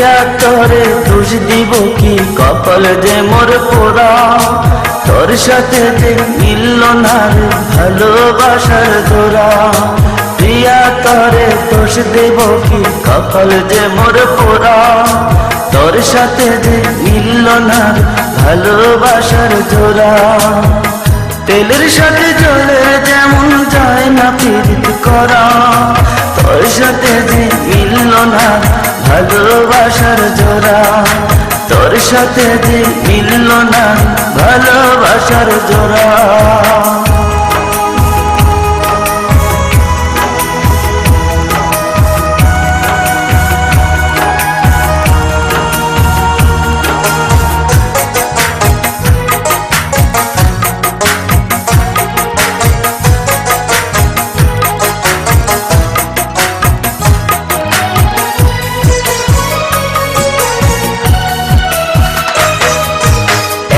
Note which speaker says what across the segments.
Speaker 1: প্রিয়া তোরে দোষ দিব কি, কপাল যে মোর পোড়া। তোর সাথে যে মিলল না রে ভালোবাসার জোড়া। প্রিয়া তোরে দোষ দেব কি, কপাল যে মোর পোড়া। তোর সাথে যে মিলল না রে ভালোবাসার জোড়া। তেলের সাথে জলের যেমন যায় না পীড়িত করা। তোর সাথে যে মিলল না ভালোবাসার জোড়া। তোর সাথে যে মিলল না ভালোবাসার জোড়া।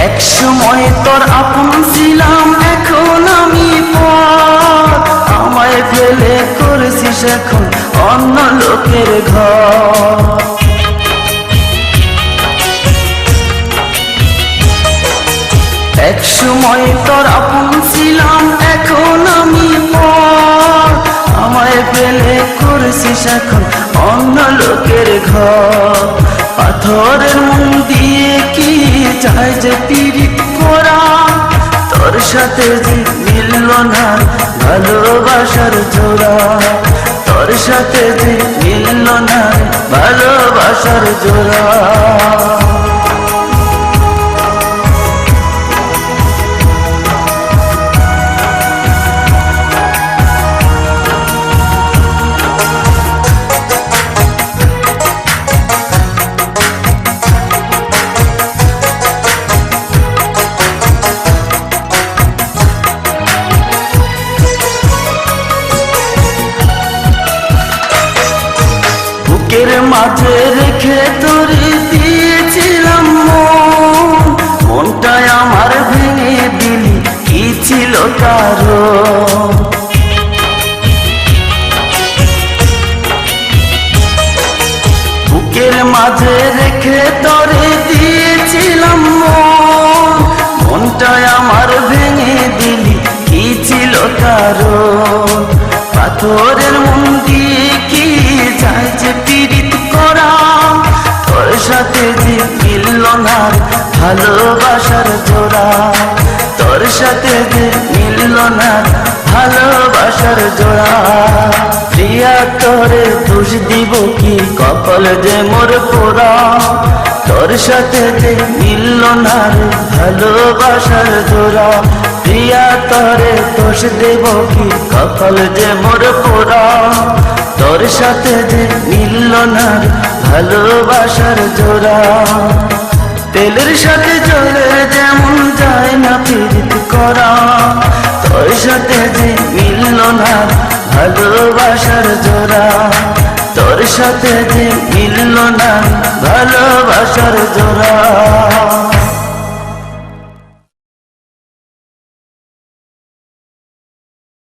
Speaker 1: একসময় তোর আপন ছিলাম, এখন আমি পর। আমায় ফেলে করেছিস এখন অন্য লোকের ঘর। একসময় তোর আপন ছিলাম, এখন আমি পর। আমায় ফেলে করেছিস এখন অন্য লোকের ঘর। পাথরের মন দিয়ে কি চায় যে পীড়িত করা। তোর সাথে যে মিলল না ভালোবাসার জোড়া। তোর সাথে যে মিলল না ভালোবাসার জোড়া। বুকের মাঝে রেখে তোরে দিয়েছিলাম মন। মনটাই আমার ভেঙে দিলি, কি ছিল কারণ? বুকের মাঝে রেখে তোরে দিয়েছিলাম মন। মনটাই আমার ভেঙে দিলি, কি ছিল কারণ? পাথরের মন দিয়ে কি যায় যে পীড়িত করা। তোর সাথে যে মিলল না ভালোবাসার জোড়া। তোর সাথে যে মিলল না ভালোবাসার জোড়া। প্রিয়া তোরে দোষ দিব কি, কপাল যে মোর পোড়া। তোর সাথে যে মিলল না ভালোবাসার জোড়া। প্রিয়া তোরে দোষ দেব কি, কপাল যে মোর পোড়া। তোর সাথে যে মিলল না ভালোবাসার জোড়া। তেলের সাথে জলের যেমন যায় না পীড়িত করা। তোর সাথে যে মিলল না ভালোবাসার জোড়া। তোর সাথে যে মিলল না ভালোবাসার জোড়া।